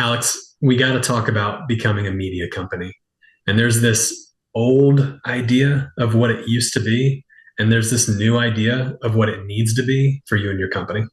Alex, we got to talk about becoming a media company. And there's this old idea of what it used to be, and there's this new idea of what it needs to be for you and your company.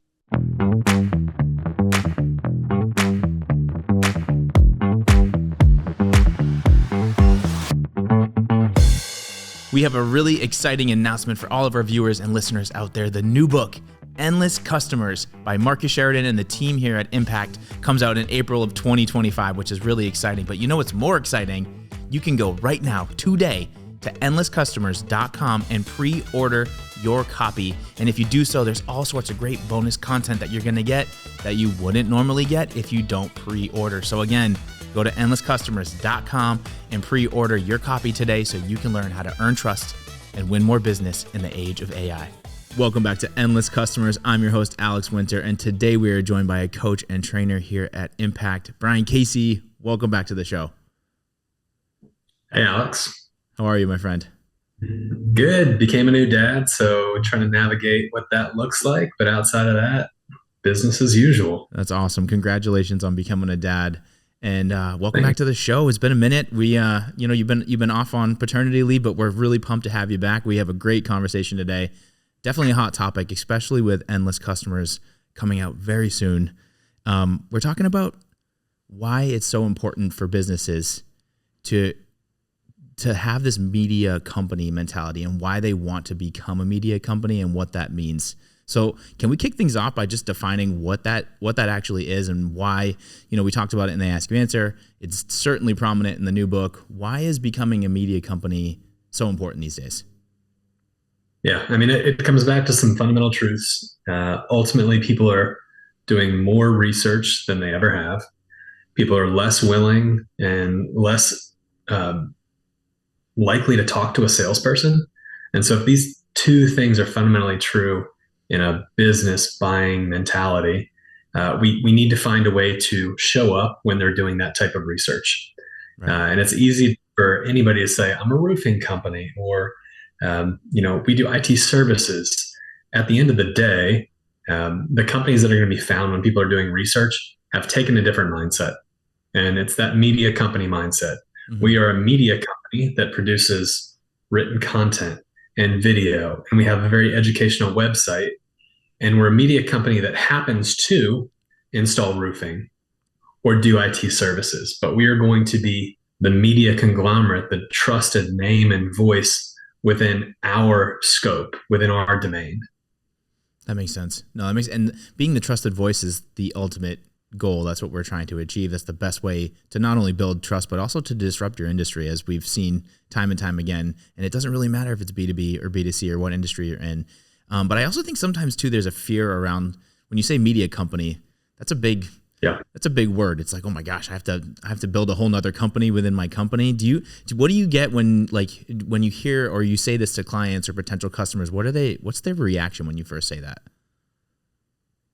We have a really exciting announcement for all of our viewers and listeners out there. The new book, Endless Customers by Marcus Sheridan and the team here at Impact, comes out in April of 2025, which is really exciting. But you know what's more exciting? You can go right now, today, to endlesscustomers.com and pre-order your copy. And if you do so, there's all sorts of great bonus content that you're going to get that you wouldn't normally get if you don't pre-order. So again, go to endlesscustomers.com and pre-order your copy today so you can learn how to earn trust and win more business in the age of AI. Welcome back to Endless Customers. I'm your host, Alex Winter, and today we are joined by a coach and trainer here at Impact, Brian Casey. Welcome back to the show. Hey, Alex. How are you, my friend? Good. Became a new dad, so trying to navigate what that looks like. But outside of that, business as usual. That's awesome. Congratulations on becoming a dad. And welcome back to the show. It's been a minute. We, you've been off on paternity leave, but we're really pumped to have you back. We have a great conversation today. Definitely a hot topic, especially with Endless Customers coming out very soon. We're talking about why it's so important for businesses to have this media company mentality and why they want to become a media company and what that means. So can we kick things off by just defining what that actually is and why, we talked about it in the Ask You Answer. It's certainly prominent in the new book. Why is becoming a media company so important these days? Yeah, I mean, it comes back to some fundamental truths. Ultimately, people are doing more research than they ever have. People are less willing and less likely to talk to a salesperson. And so if these two things are fundamentally true in a business buying mentality, we need to find a way to show up when they're doing that type of research. Right. And it's easy for anybody to say, I'm a roofing company, or, we do IT services. At the end of the day, the companies that are going to be found when people are doing research have taken a different mindset. And it's that media company mindset. Mm-hmm. We are a media company that produces written content and video, and we have a very educational website, and we're a media company that happens to install roofing or do IT services, but we are going to be the media conglomerate, the trusted name and voice within our scope, within our domain. That makes sense. And being the trusted voice is the ultimate goal. That's what we're trying to achieve. That's the best way to not only build trust, but also to disrupt your industry, as we've seen time and time again. And it doesn't really matter if it's B2B or B2C or what industry you're in. But I also think sometimes too, there's a fear around when you say media company. That's a big word. It's like, oh my gosh, I have to build a whole nother company within my company. What do you get when you hear or you say this to clients or potential customers? What's their reaction when you first say that?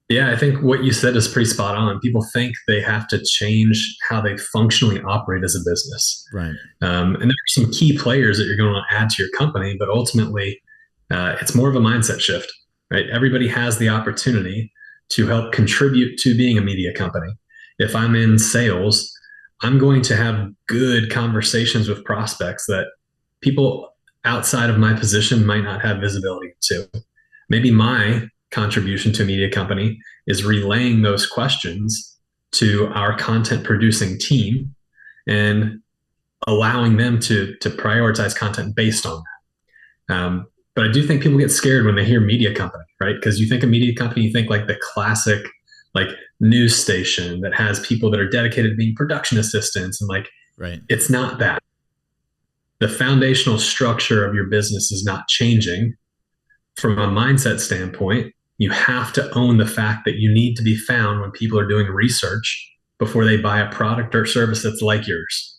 Yeah, I think what you said is pretty spot on. People think they have to change how they functionally operate as a business. Right. And there are some key players that you're going to add to your company, but ultimately it's more of a mindset shift, right? Everybody has the opportunity to help contribute to being a media company. If I'm in sales, I'm going to have good conversations with prospects that people outside of my position might not have visibility to. Maybe my contribution to a media company is relaying those questions to our content producing team and allowing them to prioritize content based on that. But I do think people get scared when they hear media company, right? Because you think a media company, you think like the classic news station that has people that are dedicated to being production assistants, and right. It's not that. The foundational structure of your business is not changing. From a mindset standpoint, you have to own the fact that you need to be found when people are doing research before they buy a product or service that's like yours.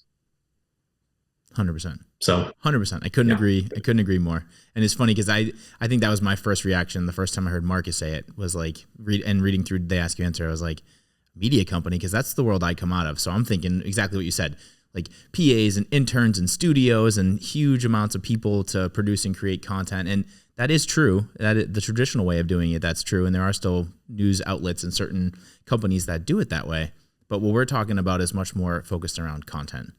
100%. So 100%. I couldn't agree more. And it's funny because I think that was my first reaction the first time I heard Marcus say it, was reading through the Ask You Answer, I was like, media company, because that's the world I come out of. So I'm thinking exactly what you said, like PAs and interns and studios and huge amounts of people to produce and create content. And that is true. The traditional way of doing it, that's true. And there are still news outlets and certain companies that do it that way. But what we're talking about is much more focused around content.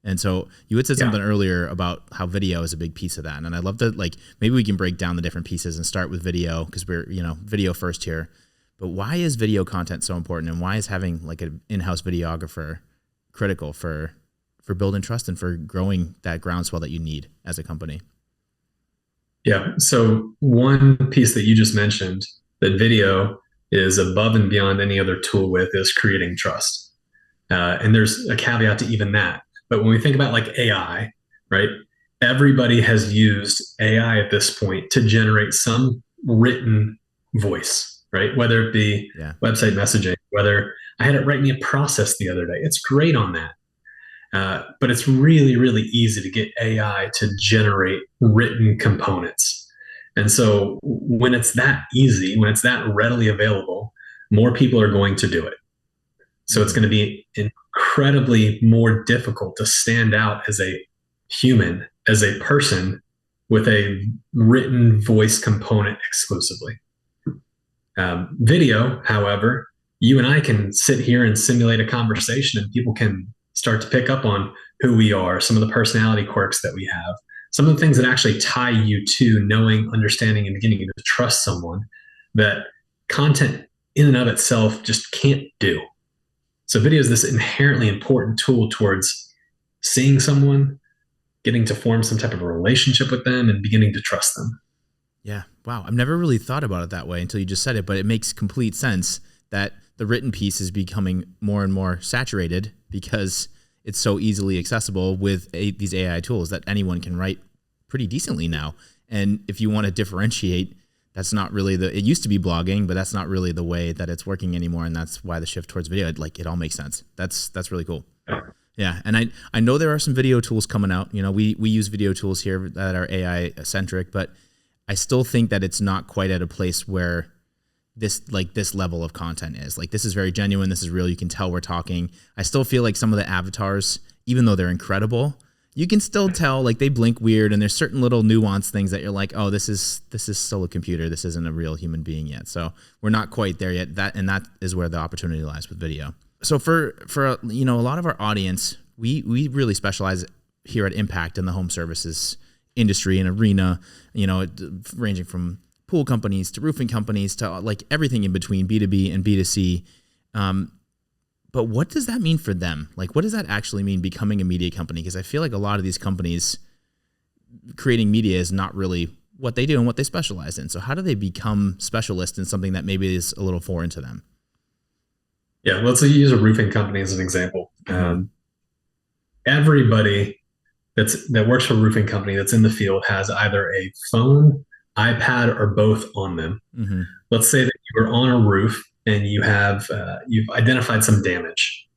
And so you had said Yeah. something earlier about how video is a big piece of that. And I'd love to, like, maybe we can break down the different pieces and start with video, because we're, video first here. But why is video content so important, and why is having like an in-house videographer critical for building trust and for growing that groundswell that you need as a company? Yeah. So one piece that you just mentioned that video is above and beyond any other tool with is creating trust. And there's a caveat to even that. But when we think about like AI, right? Everybody has used AI at this point to generate some written voice, right? Whether it be Yeah. website messaging, whether I had it write me a process the other day. It's great on that. But it's really, really easy to get AI to generate written components. And so when it's that easy, when it's that readily available, more people are going to do it. So it's going to be incredibly more difficult to stand out as a human, as a person with a written voice component exclusively. Video, however, you and I can sit here and simulate a conversation, and people can start to pick up on who we are, some of the personality quirks that we have, some of the things that actually tie you to knowing, understanding, and beginning to trust someone that content in and of itself just can't do. So video is this inherently important tool towards seeing someone, getting to form some type of a relationship with them, and beginning to trust them. Yeah. Wow. I've never really thought about it that way until you just said it, but it makes complete sense that the written piece is becoming more and more saturated because it's so easily accessible with these AI tools that anyone can write pretty decently now. And if you want to differentiate, that's not really it used to be blogging, but that's not really the way that it's working anymore. And that's why the shift towards video, it all makes sense. That's really cool. Yeah. And I know there are some video tools coming out. We use video tools here that are AI centric, but I still think that it's not quite at a place where this level of content is. Like, this is very genuine. This is real. You can tell we're talking. I still feel like some of the avatars, even though they're incredible, you can still tell, like, they blink weird, and there's certain little nuanced thsu that you're like, oh, this is still a computer. This isn't a real human being yet. So we're not quite there yet. That is where the opportunity lies with video. So for a lot of our audience, we really specialize here at Impact in the home services industry and arena, ranging from pool companies to roofing companies to like everything in between, B2B and B2C. But what does that mean for them? Like, what does that actually mean, becoming a media company? Because I feel like a lot of these companies creating media is not really what they do and what they specialize in. So how do they become specialists in something that maybe is a little foreign to them? Yeah, let's use a roofing company as an example. Everybody that works for a roofing company that's in the field has either a phone, iPad, or both on them. Mm-hmm. Let's say that you are on a roof and you've identified some damage,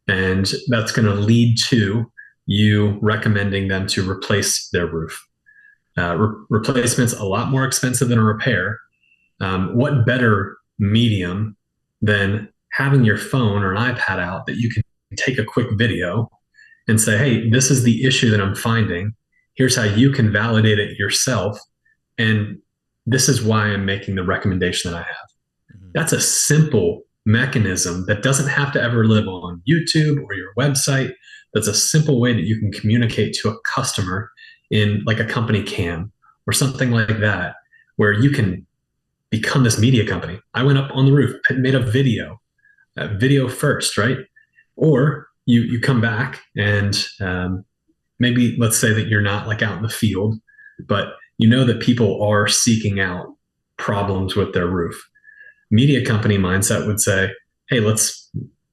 and that's going to lead to you recommending them to replace their roof. Replacement's a lot more expensive than a repair. What better medium than having your phone or an iPad out that you can take a quick video and say, hey, this is the issue that I'm finding. Here's how you can validate it yourself. And this is why I'm making the recommendation that I have. Mm-hmm. That's a simple mechanism that doesn't have to ever live on YouTube or your website. That's a simple way that you can communicate to a customer in like a company can or something like that, where you can become this media company. I went up on the roof, I made a video first, right? Or you come back and maybe let's say that you're not like out in the field, but you know that people are seeking out problems with their roof. Media company mindset would say, hey, let's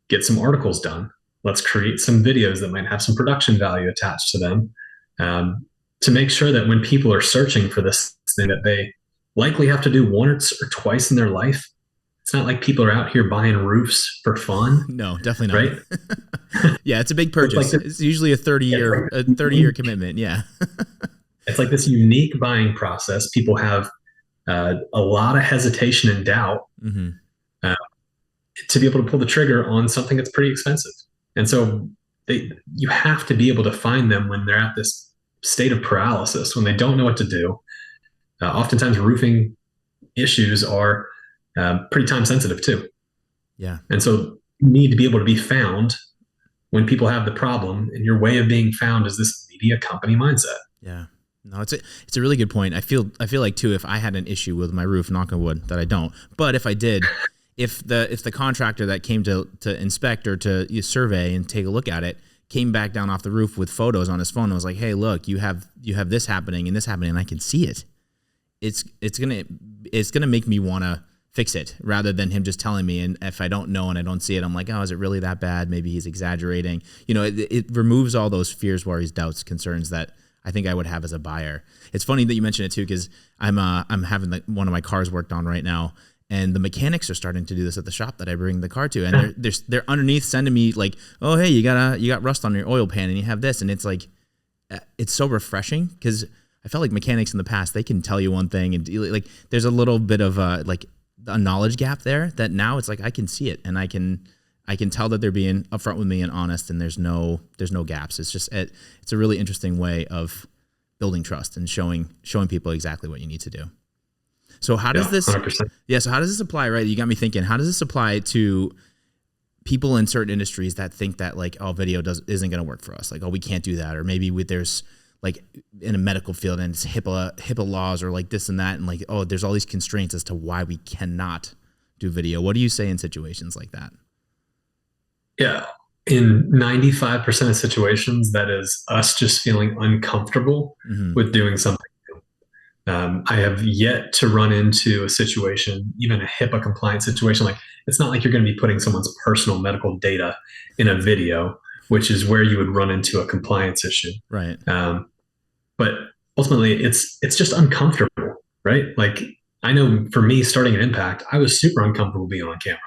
get some articles done. Let's create some videos that might have some production value attached to them, to make sure that when people are searching for this thing that they likely have to do once or twice in their life, it's not like people are out here buying roofs for fun. No, definitely not. Right? Yeah, it's a big purchase. It's usually a 30-year commitment. Yeah. It's like this unique buying process. People have a lot of hesitation and doubt to be able to pull the trigger on something that's pretty expensive. And so you have to be able to find them when they're at this state of paralysis, when they don't know what to do. Oftentimes roofing issues are pretty time sensitive too. Yeah. And so need to be able to be found when people have the problem, and your way of being found is this media company mindset. Yeah. No, it's a really good point. I feel like too, if I had an issue with my roof, knock on wood that I don't, but if I did, if the contractor that came to inspect or to survey and take a look at it came back down off the roof with photos on his phone and was like, hey, look, you have this happening and this happening, and I can see it. It's gonna make me want to fix it rather than him just telling me. And if I don't know and I don't see it, I'm like, oh, is it really that bad? Maybe he's exaggerating. It removes all those fears, worries, doubts, concerns that I think I would have as a buyer. It's funny that you mentioned it too, because I'm having one of my cars worked on right now, and the mechanics are starting to do this at the shop that I bring the car to, and they're underneath sending me like, oh, hey, you got rust on your oil pan and you have this, and it's like, it's so refreshing because I felt like mechanics in the past, they can tell you one thing and like there's a little bit of like a knowledge gap there that now it's like I can see it and I can tell that they're being upfront with me and honest, and there's no gaps. It's just it's a really interesting way of building trust and showing people exactly what you need to do. So how does this 100%. So how does this apply, right? You got me thinking, how does this apply to people in certain industries that think that like, oh, video isn't going to work for us. Like, oh, we can't do that. Or maybe there's like in a medical field and it's HIPAA laws or like this and that. And like, oh, there's all these constraints as to why we cannot do video. What do you say in situations like that? Yeah. In 95% of situations, that is us just feeling uncomfortable with doing something. I have yet to run into a situation, even a HIPAA compliant situation. Like, it's not like you're going to be putting someone's personal medical data in a video, which is where you would run into a compliance issue. Right. But ultimately, it's just uncomfortable, right? Like, I know for me, starting an Impact, I was super uncomfortable being on camera,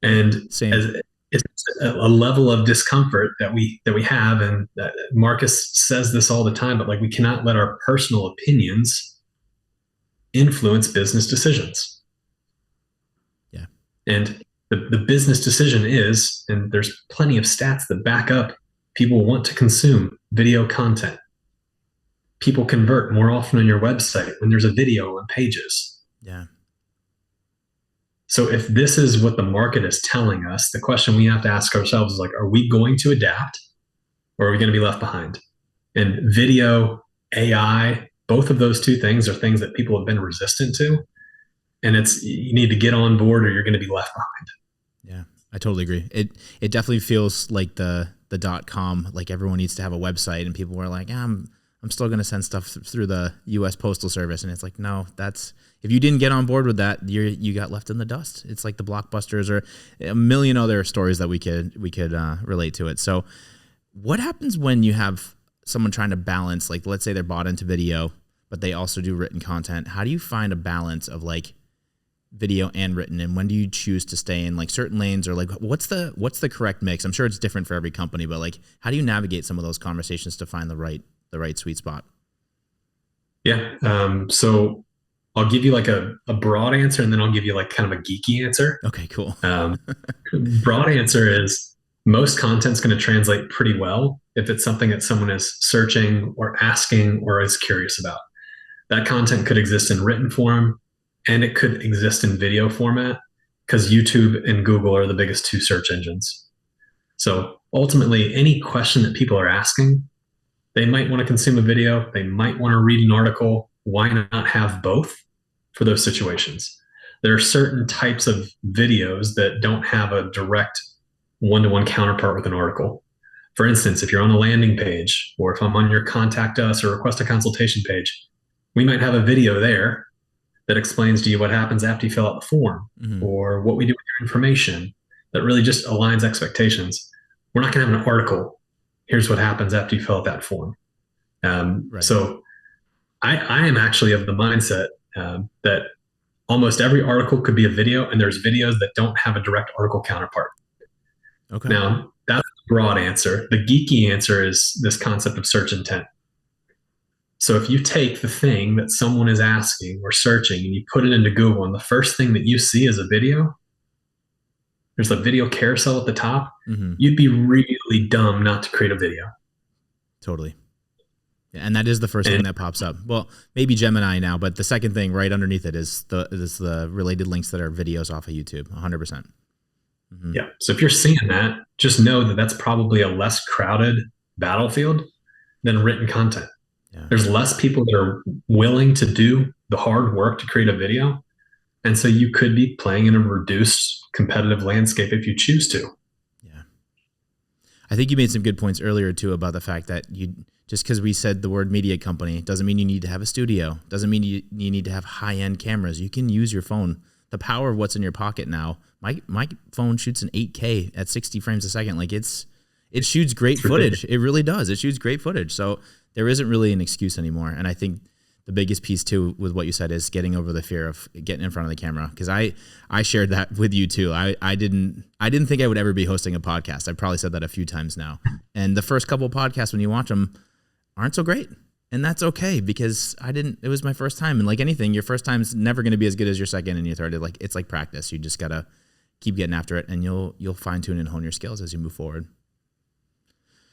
and Same. It's a level of discomfort that we have, and Marcus says this all the time. But like, we cannot let our personal opinions influence business decisions. Yeah, and the business decision is, and there's plenty of stats that back up, people want to consume video content. People convert more often on your website when there's a video on pages. Yeah. So if this is what the market is telling us, the question we have to ask ourselves is like, are we going to adapt, or are we going to be left behind? And video, AI, both of those two things are things that people have been resistant to. And you need to get on board or you're going to be left behind. Yeah, I totally agree. It definitely feels like the .com, like everyone needs to have a website, and people were like, I'm still going to send stuff through the U.S. Postal Service. And it's like, no, if you didn't get on board with that, you got left in the dust. It's like the Blockbusters or a million other stories that we could relate to it. So what happens when you have someone trying to balance, like, let's say they're bought into video, but they also do written content? How do you find a balance of like video and written, and when do you choose to stay in like certain lanes, or like what's the correct mix? I'm sure it's different for every company, but like, how do you navigate some of those conversations to find the right sweet spot? Yeah. So I'll give you like a broad answer, and then I'll give you like kind of a geeky answer. Okay, cool. Broad answer is most content's going to translate pretty well if it's something that someone is searching or asking or is curious about. That content could exist in written form, and it could exist in video format, because YouTube and Google are the biggest two search engines. So ultimately, any question that people are asking, they might want to consume a video, they might want to read an article. Why not have both for those situations? There are certain types of videos that don't have a direct one-to-one counterpart with an article. For instance, if you're on a landing page, or if I'm on your contact us or request a consultation page, we might have a video there that explains to you what happens after you fill out the form, or what we do with your information, that really just aligns expectations. We're not going to have an article, here's what happens after you fill out that form. Right. So I am actually of the mindset that almost every article could be a video, and there's videos that don't have a direct article counterpart. Okay. Now, that's the broad answer. The geeky answer is this concept of search intent. So if you take the thing that someone is asking or searching and you put it into Google, and the first thing that you see is a video, there's a video carousel at the top, you'd be really dumb not to create a video. Totally. Yeah, and that is the first thing that pops up. Well, maybe Gemini now, but the second thing right underneath it is the related links that are videos off of YouTube, 100%. Hmm. Yeah. So if you're seeing that, just know that that's probably a less crowded battlefield than written content. Yeah. There's less people that are willing to do the hard work to create a video. And so you could be playing in a reduced competitive landscape if you choose to. Yeah. I think you made some good points earlier too about the fact that you just because we said the word media company doesn't mean you need to have a studio. Doesn't mean you need to have high end cameras. You can use your phone. The power of what's in your pocket now. My phone shoots in 8K at 60 frames a second. Like it shoots great footage. It really does. It shoots great footage. So there isn't really an excuse anymore. And I think the biggest piece too with what you said is getting over the fear of getting in front of the camera. Cause I shared that with you too. I didn't think I would ever be hosting a podcast. I've probably said that a few times now. And the first couple of podcasts, when you watch them, aren't so great. And that's okay because it was my first time. And like anything, your first time's never going to be as good as your second and your third. It's like practice. You just got to keep getting after it and you'll fine tune and hone your skills as you move forward.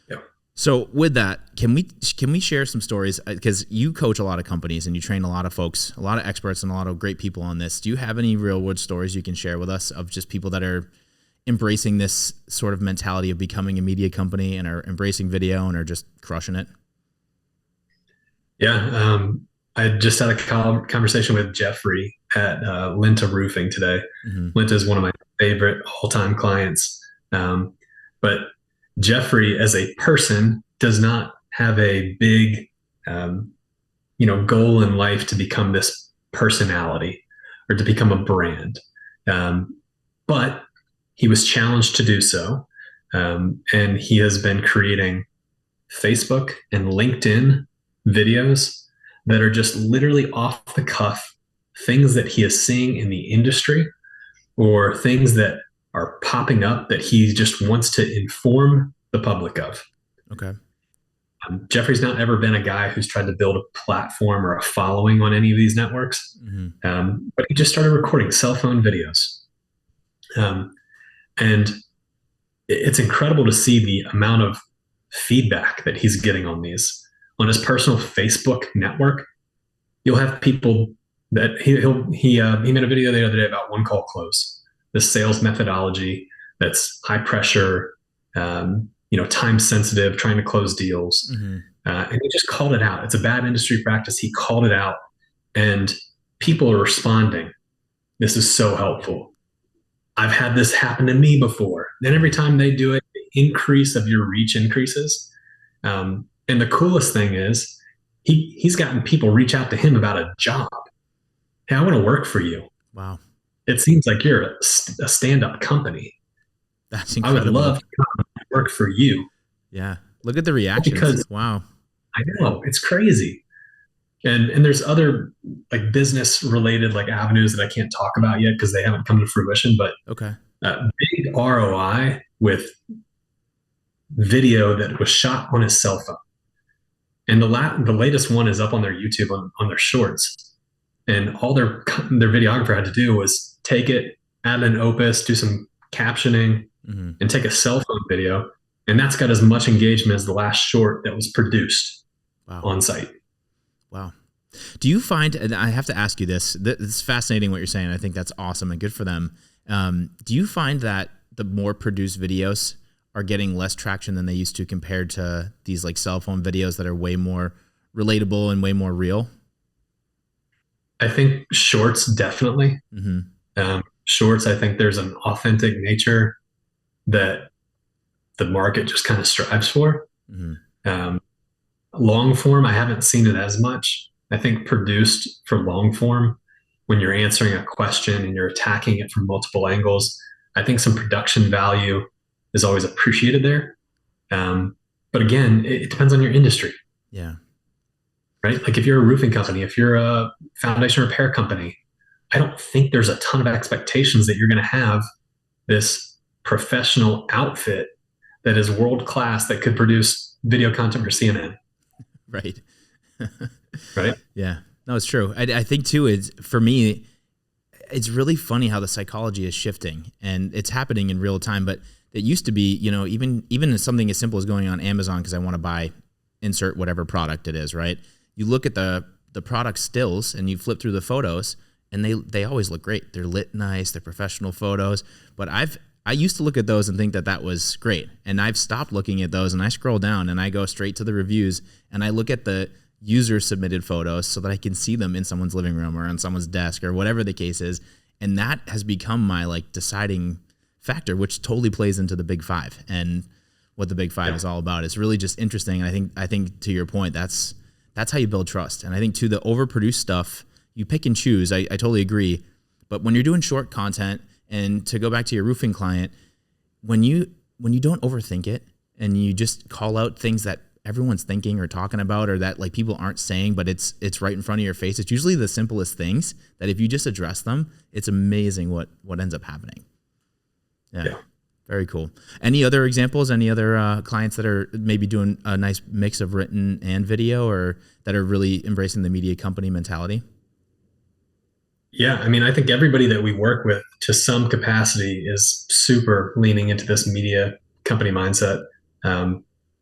Yep. So with that, can we share some stories? Because you coach a lot of companies and you train a lot of folks, a lot of experts and a lot of great people on this. Do you have any real world stories you can share with us of just people that are embracing this sort of mentality of becoming a media company and are embracing video and are just crushing it? Yeah. I just had a conversation with Jeffrey at Linta Roofing today. Mm-hmm. Linta is one of my favorite all-time clients. But Jeffrey, as a person, does not have a big, goal in life to become this personality or to become a brand. But he was challenged to do so. And he has been creating Facebook and LinkedIn videos that are just literally off the cuff things that he is seeing in the industry or things that are popping up that he just wants to inform the public of. Okay. Jeffrey's not ever been a guy who's tried to build a platform or a following on any of these networks, but he just started recording cell phone videos. And it's incredible to see the amount of feedback that he's getting on these. On his personal Facebook network, you'll have people that he made a video the other day about one call close, the sales methodology that's high pressure, time sensitive, trying to close deals. Mm-hmm. And he just called it out. It's a bad industry practice. He called it out and people are responding. This is so helpful. I've had this happen to me before. Then every time they do it, the increase of your reach increases. And the coolest thing is he's gotten people reach out to him about a job. Hey, I want to work for you. Wow. It seems like you're a stand-up company. That's incredible. I would love to come work for you. Yeah. Look at the reactions. Because wow. I know, it's crazy. And there's other like business related like avenues that I can't talk about yet because they haven't come to fruition, but okay. Big ROI with video that was shot on his cell phone. And the latest one is up on their YouTube on their shorts. And all their videographer had to do was take it, add an opus, do some captioning, and take a cell phone video. And that's got as much engagement as the last short that was produced on site. Wow. Do you find, and I have to ask you this, it's fascinating what you're saying. I think that's awesome and good for them. Do you find that the more produced videos are getting less traction than they used to compared to these like cell phone videos that are way more relatable and way more real? I think shorts, definitely. Shorts, I think there's an authentic nature that the market just kind of strives for. Long form, I haven't seen it as much. I think produced for long form, when you're answering a question and you're attacking it from multiple angles, I think some production value is always appreciated there. But again, it depends on your industry. Yeah. Right? Like if you're a roofing company, if you're a foundation repair company, I don't think there's a ton of expectations that you're going to have this professional outfit that is world-class that could produce video content for CNN. Right. Right. Yeah. No, it's true. I think too, for me, it's really funny how the psychology is shifting and it's happening in real time, but it used to be, even something as simple as going on Amazon because I want to buy, insert whatever product it is, right? You look at the product stills and you flip through the photos and they always look great. They're lit nice, they're professional photos. But I used to look at those and think that that was great. And I've stopped looking at those, and I scroll down and I go straight to the reviews and I look at the user submitted photos so that I can see them in someone's living room or on someone's desk or whatever the case is. And that has become my like deciding factor, which totally plays into the big five and what the big five is all about. It's really just interesting. And I think to your point, that's how you build trust. And I think to the overproduced stuff, you pick and choose. I totally agree. But when you're doing short content, and to go back to your roofing client, when you don't overthink it and you just call out things that everyone's thinking or talking about or that like people aren't saying, but it's right in front of your face, it's usually the simplest things that if you just address them, it's amazing what ends up happening. Yeah. Very cool. Any other examples? Any other clients that are maybe doing a nice mix of written and video or that are really embracing the media company mentality? Yeah, I mean, I think everybody that we work with to some capacity is super leaning into this media company mindset.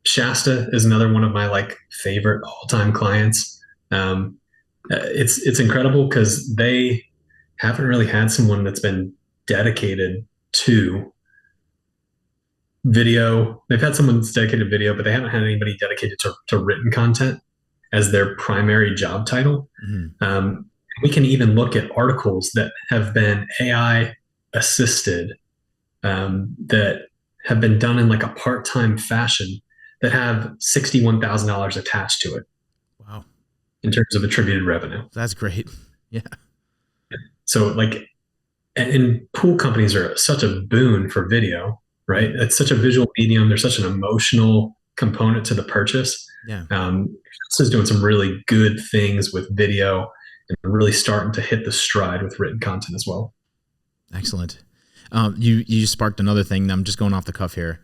Shasta is another one of my like favorite all-time clients. It's incredible because they haven't really had someone that's been dedicated to video. They've had someone that's dedicated to video, but they haven't had anybody dedicated to written content as their primary job title. Mm-hmm. We can even look at articles that have been AI assisted, that have been done in like a part-time fashion that have $61,000 attached to it. Wow. In terms of attributed revenue. That's great. Yeah. So like, and pool companies are such a boon for video, right? It's such a visual medium. There's such an emotional component to the purchase. Yeah. This is doing some really good things with video and really starting to hit the stride with written content as well. Excellent. You just sparked another thing. I'm just going off the cuff here.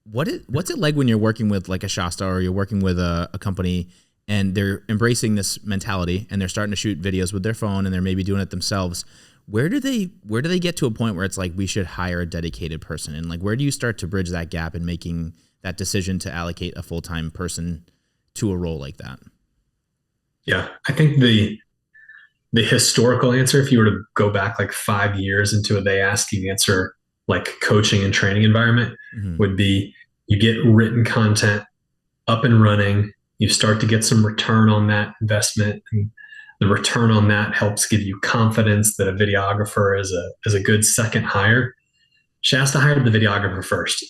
What's it like when you're working with like a Shasta or you're working with a company and they're embracing this mentality and they're starting to shoot videos with their phone and they're maybe doing it themselves? Where do they get to a point where it's like we should hire a dedicated person? And like where do you start to bridge that gap in making that decision to allocate a full-time person to a role like that? Yeah, I think the historical answer, if you were to go back like 5 years into a they ask you answer like coaching and training environment, Mm-hmm. would be you get written content up and running, you start to get some return on that investment, and the return on that helps give you confidence that a videographer is a good second hire. Shasta hired the videographer first,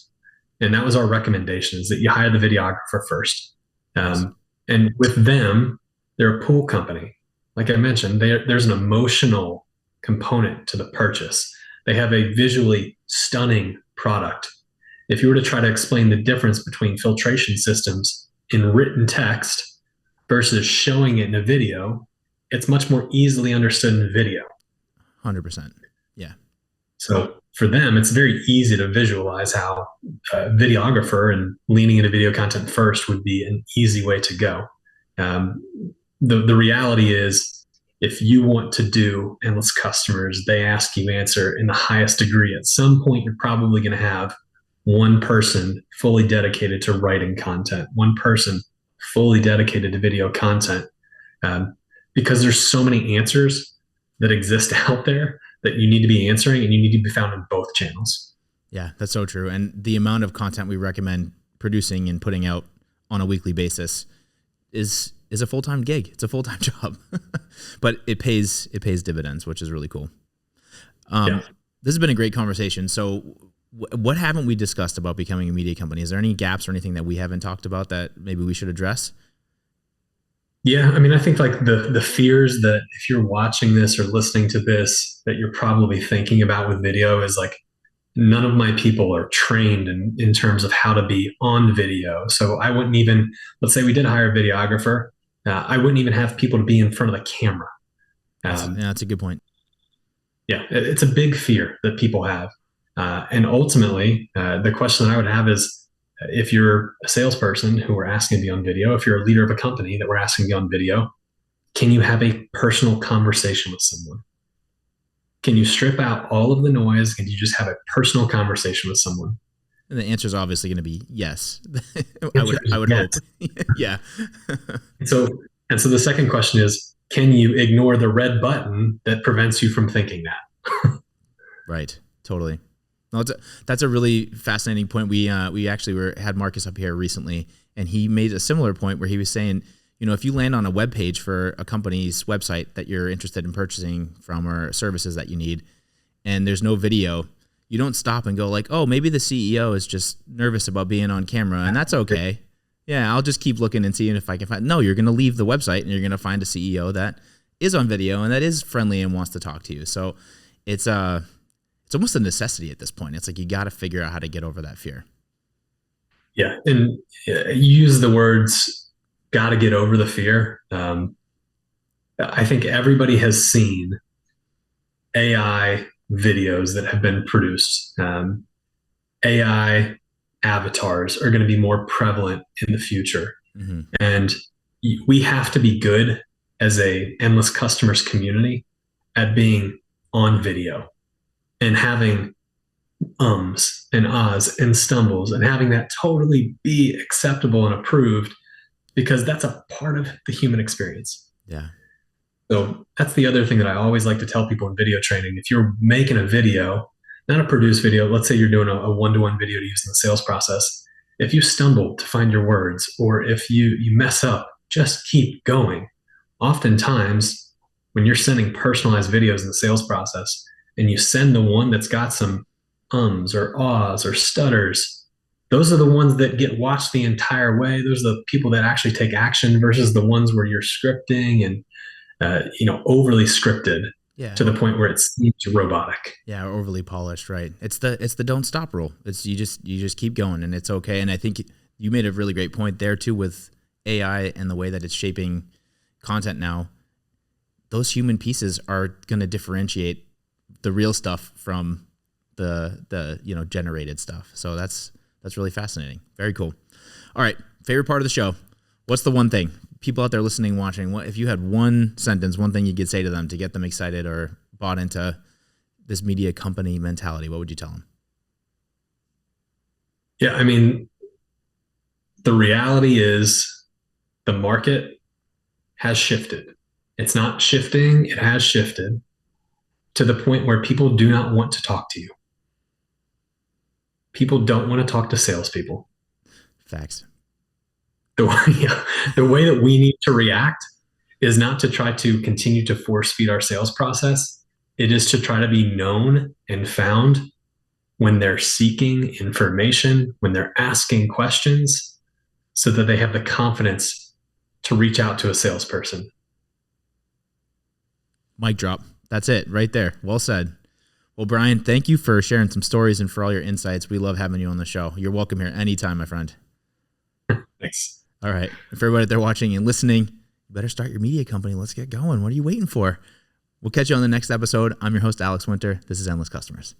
and that was our recommendation: is that you hire the videographer first. Nice. And with them, they're a pool company. Like I mentioned, there's an emotional component to the purchase. They have a visually stunning product. If you were to try to explain the difference between filtration systems in written text versus showing it in a video, it's much more easily understood in video. 100%. Yeah. So for them, it's very easy to visualize how a videographer and leaning into video content first would be an easy way to go. The reality is, if you want to do endless customers, they ask you answer in the highest degree, at some point, you're probably going to have one person fully dedicated to writing content, one person fully dedicated to video content, because there's so many answers that exist out there that you need to be answering, and you need to be found in both channels. Yeah, that's so true. And the amount of content we recommend producing and putting out on a weekly basis is a full-time gig. It's a full-time job, but it pays dividends, which is really cool. This has been a great conversation. So what haven't we discussed about becoming a media company? Is there any gaps or anything that we haven't talked about that maybe we should address? Yeah, I mean, I think like the fears that if you're watching this or listening to this, that you're probably thinking about with video is like, none of my people are trained in terms of how to be on video. So I wouldn't even, let's say we did hire a videographer, I wouldn't even have people to be in front of the camera. That's a good point. Yeah, it's a big fear that people have. And ultimately, the question that I would have is, if you're a salesperson who we're asking to be on video, if you're a leader of a company that we're asking to be on video, can you have a personal conversation with someone? Can you strip out all of the noise and you just have a personal conversation with someone? And the answer is obviously going to be yes. I would hope. Yeah. So the second question is, can you ignore the red button that prevents you from thinking that? Right. Totally. No, that's a really fascinating point. We actually had Marcus up here recently, and he made a similar point where he was saying, if you land on a web page for a company's website that you're interested in purchasing from or services that you need, and there's no video, you don't stop and go like, oh, maybe the CEO is just nervous about being on camera, and that's okay. Yeah, I'll just keep looking and seeing if I can find. No, you're going to leave the website and you're going to find a CEO that is on video and that is friendly and wants to talk to you. So it's almost a necessity at this point. It's like you got to figure out how to get over that fear. Yeah, and you use the words "got to get over the fear." I think everybody has seen AI videos that have been produced. AI avatars are going to be more prevalent in the future. Mm-hmm. And we have to be good as a endless customers community at being on video and having ums and ahs and stumbles and having that totally be acceptable and approved, because that's a part of the human experience. Yeah. So that's the other thing that I always like to tell people in video training. If you're making a video, not a produced video, let's say you're doing a one-to-one video to use in the sales process. If you stumble to find your words, or if you mess up, just keep going. Oftentimes, when you're sending personalized videos in the sales process and you send the one that's got some ums or ahs or stutters, those are the ones that get watched the entire way. Those are the people that actually take action versus the ones where you're scripting and overly scripted to the point where it seems robotic. Yeah, overly polished, right? It's the don't stop rule. It's you just keep going and it's okay. And I think you made a really great point there too with AI and the way that it's shaping content now. Those human pieces are going to differentiate the real stuff from the generated stuff. So that's really fascinating. Very cool. All right, favorite part of the show. What's the one thing? People out there listening, watching, what if you had one sentence, one thing you could say to them to get them excited or bought into this media company mentality, what would you tell them? Yeah, I mean, the reality is the market has shifted. It's not shifting, it has shifted to the point where people do not want to talk to you. People don't want to talk to salespeople. Facts. The way that we need to react is not to try to continue to force feed our sales process. It is to try to be known and found when they're seeking information, when they're asking questions, so that they have the confidence to reach out to a salesperson. Mic drop. That's it right there. Well said. Well, Brian, thank you for sharing some stories and for all your insights. We love having you on the show. You're welcome here anytime, my friend. Thanks. All right. For everybody out there watching and listening, you better start your media company. Let's get going. What are you waiting for? We'll catch you on the next episode. I'm your host, Alex Winter. This is Endless Customers.